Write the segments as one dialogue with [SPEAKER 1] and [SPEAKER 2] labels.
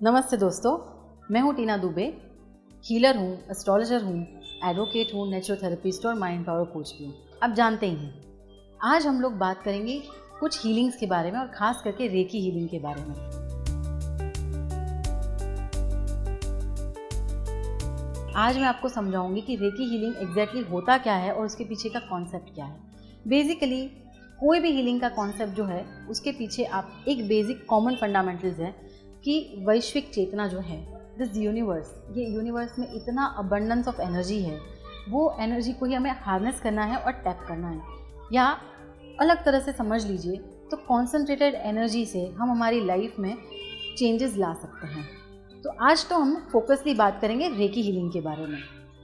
[SPEAKER 1] नमस्ते दोस्तों, मैं हूँ टीना दुबे, हीलर हूँ, एस्ट्रोलॉजर हूँ, एडवोकेट हूँ, नेचुरोथेरेपिस्ट और माइंड पावर कोच भी हूँ। आप जानते ही हैं, आज हम लोग बात करेंगे कुछ हीलिंग्स के बारे में और ख़ास करके रेकी हीलिंग के बारे में। आज मैं आपको समझाऊंगी कि रेकी हीलिंग एग्जैक्टली होता क्या है और उसके पीछे का कॉन्सेप्ट क्या है। बेसिकली कोई भी हीलिंग का कॉन्सेप्ट जो है उसके पीछे आप एक बेसिक कॉमन फंडामेंटल्स है कि वैश्विक चेतना जो है, दिस यूनिवर्स, ये यूनिवर्स में इतना अबंडेंस ऑफ एनर्जी है, वो एनर्जी को ही हमें हार्नेस करना है और टैप करना है। या अलग तरह से समझ लीजिए तो कॉन्सेंट्रेटेड एनर्जी से हम हमारी लाइफ में चेंजेस ला सकते हैं। तो आज तो हम फोकसली बात करेंगे रेकी हीलिंग के बारे में।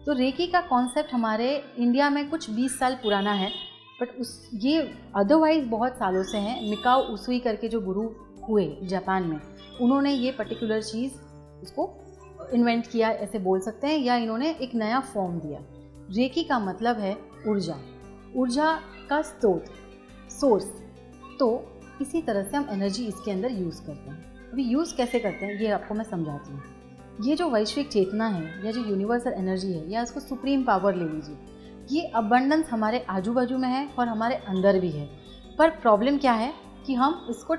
[SPEAKER 1] तो रेकी का कॉन्सेप्ट हमारे इंडिया में कुछ 20 साल पुराना है, बट ये अदरवाइज बहुत सालों से है। मिकाओ उसुई करके जो गुरु हुए जापान में, उन्होंने ये पर्टिकुलर चीज़ उसको इन्वेंट किया ऐसे बोल सकते हैं, या इन्होंने एक नया फॉर्म दिया। रेकी का मतलब है ऊर्जा का स्रोत, सोर्स। तो इसी तरह से हम एनर्जी इसके अंदर यूज़ करते हैं। अभी यूज़ कैसे करते हैं ये आपको मैं समझाती हूँ। ये जो वैश्विक चेतना है या जो यूनिवर्सल एनर्जी है या इसको सुप्रीम पावर ले लीजिए, ये अबंडेंस हमारे आजू बाजू में है और हमारे अंदर भी है। पर प्रॉब्लम क्या है कि हम इसको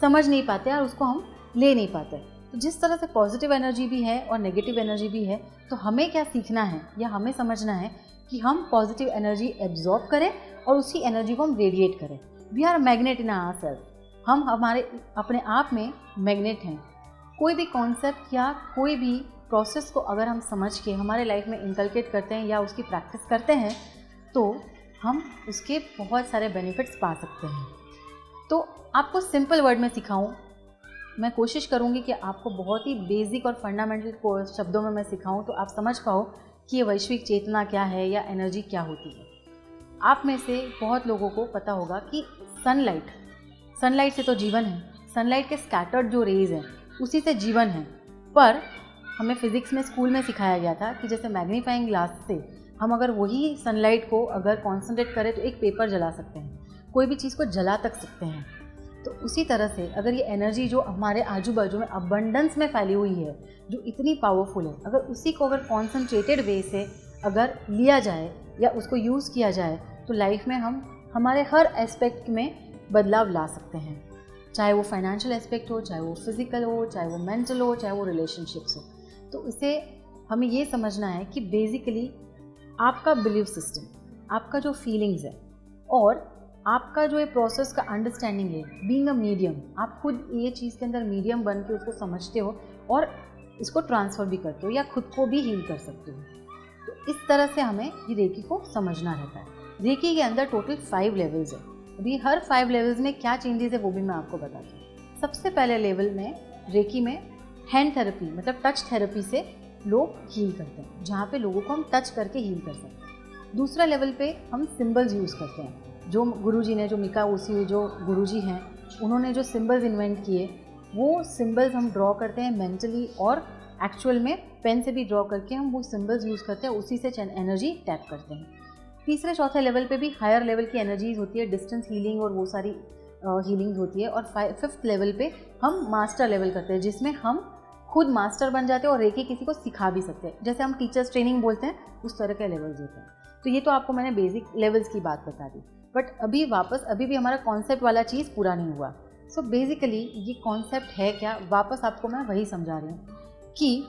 [SPEAKER 1] समझ नहीं पाते और उसको हम ले नहीं पाते। तो जिस तरह से पॉजिटिव एनर्जी भी है और नेगेटिव एनर्जी भी है, तो हमें क्या सीखना है या हमें समझना है कि हम पॉजिटिव एनर्जी एब्जॉर्ब करें और उसी एनर्जी को हम रेडिएट करें। We are magnet in ourselves. हम हमारे अपने आप में मैग्नेट हैं। कोई भी कॉन्सेप्ट या कोई भी प्रोसेस को अगर हम समझ के हमारे लाइफ में इंकलकेट करते हैं या उसकी प्रैक्टिस करते हैं, तो हम उसके बहुत सारे बेनिफिट्स पा सकते हैं। तो आपको सिंपल वर्ड में सिखाऊं, मैं कोशिश करूंगी कि आपको बहुत ही बेसिक और फंडामेंटल शब्दों में मैं सिखाऊं तो आप समझ पाओ कि ये वैश्विक चेतना क्या है या एनर्जी क्या होती है। आप में से बहुत लोगों को पता होगा कि सनलाइट से तो जीवन है। सनलाइट के स्कैटर्ड जो रेज हैं उसी से जीवन है। पर हमें फिज़िक्स में स्कूल में सिखाया गया था कि जैसे मैग्नीफाइंग ग्लास से हम अगर वही सनलाइट को अगर कॉन्सेंट्रेट करें तो एक पेपर जला सकते हैं, कोई भी चीज़ को जला तक सकते हैं। तो उसी तरह से अगर ये एनर्जी जो हमारे आजू बाजू में अबंडेंस में फैली हुई है, जो इतनी पावरफुल है, अगर उसी को अगर कॉन्सेंट्रेटेड वे से अगर लिया जाए या उसको यूज़ किया जाए तो लाइफ में हम हमारे हर एस्पेक्ट में बदलाव ला सकते हैं। चाहे वो फाइनेंशियल एस्पेक्ट हो, चाहे वो फिजिकल हो, चाहे वो मेंटल हो, चाहे वो रिलेशनशिप्स हो। तो इसे हमें ये समझना है कि बेसिकली आपका बिलीफ सिस्टम, आपका जो फीलिंग्स है और आपका जो ये प्रोसेस का अंडरस्टैंडिंग है, बीइंग अ मीडियम, आप खुद ये चीज़ के अंदर मीडियम बन के उसको समझते हो और इसको ट्रांसफ़र भी करते हो या खुद को भी हील कर सकते हो। तो इस तरह से हमें ये रेकी को समझना रहता है। रेकी के अंदर टोटल 5 लेवल्स है। अभी हर 5 लेवल्स में क्या चेंजेस है वो भी मैं आपको बताती हूँ। सबसे पहले लेवल में रेकी में हैंड थेरेपी मतलब टच थेरेपी से लोग हील करते हैं, जहाँ पे लोगों को हम टच करके हील कर सकते हैं। दूसरा लेवल पे हम सिंबल्स यूज़ करते हैं। जो गुरुजी ने, जो मिकाओ उसुई जो गुरुजी हैं, उन्होंने जो सिंबल्स इन्वेंट किए, वो सिंबल्स हम ड्रॉ करते हैं मेंटली और एक्चुअल में पेन से भी ड्रॉ करके हम वो सिंबल्स यूज़ करते हैं, उसी से एनर्जी टैप करते हैं। तीसरे चौथे लेवल पे भी हायर लेवल की एनर्जीज होती है, डिस्टेंस हीलिंग और वो सारी हीलिंग होती है। और 5th लेवल पे हम मास्टर लेवल करते हैं, जिसमें हम खुद मास्टर बन जाते हैं और रेकी किसी को सिखा भी सकते हैं। जैसे हम टीचर्स ट्रेनिंग बोलते हैं, उस तरह के लेवल्स होते हैं। तो ये तो आपको मैंने बेसिक लेवल्स की बात बता दी, बट अभी भी हमारा कॉन्सेप्ट वाला चीज़ पूरा नहीं हुआ। सो बेसिकली ये कॉन्सेप्ट है क्या, वापस आपको मैं वही समझा रही हूँ कि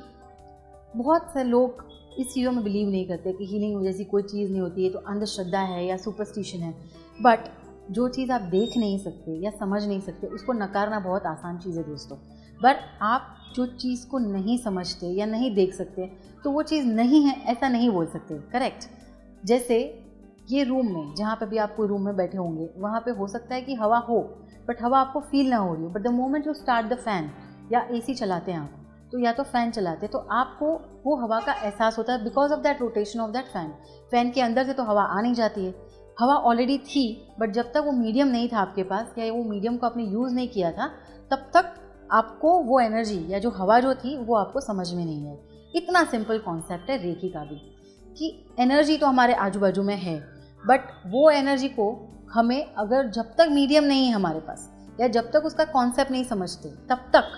[SPEAKER 1] बहुत से लोग इस चीज़ों में बिलीव नहीं करते कि हीलिंग जैसी कोई चीज़ नहीं होती है, तो अंधश्रद्धा है या सुपरस्टिशन है। बट जो चीज़ आप देख नहीं सकते या समझ नहीं सकते, उसको नकारना बहुत आसान चीज़ है दोस्तों। बट आप जो चीज़ को नहीं समझते या नहीं देख सकते, तो वो चीज़ नहीं है ऐसा नहीं बोल सकते, करेक्ट। जैसे ये रूम में, जहाँ पे भी आप कोई रूम में बैठे होंगे, वहाँ पे हो सकता है कि हवा हो, बट हवा आपको फील ना हो रही हो। But the moment you start the fan या एसी चलाते हैं आप, तो या तो फ़ैन चलाते तो आपको वो हवा का एहसास होता है because of that rotation of that fan. Fan के अंदर से तो हवा आ नहीं जाती है, हवा ऑलरेडी थी, बट जब तक वो मीडियम नहीं था आपके पास या वो मीडियम को आपने यूज़ नहीं किया था, तब तक आपको वो एनर्जी या जो हवा जो थी वो आपको समझ में नहीं है। इतना सिंपल कॉन्सेप्ट है रेकी का भी, कि एनर्जी तो हमारे आजू बाजू में है, बट वो एनर्जी को हमें अगर जब तक मीडियम नहीं है हमारे पास या जब तक उसका कॉन्सेप्ट नहीं समझते, तब तक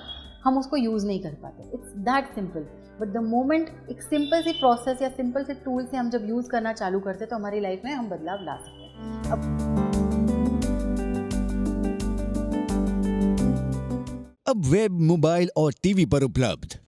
[SPEAKER 1] हम उसको यूज़ नहीं कर पाते। It's that simple. But the moment एक सिंपल सी प्रोसेस या सिंपल से टूल से हम जब यूज़ करना चालू करते हैं तो हमारी लाइफ में हम बदलाव ला सकते हैं।
[SPEAKER 2] अब वेब, मोबाइल और टीवी पर उपलब्ध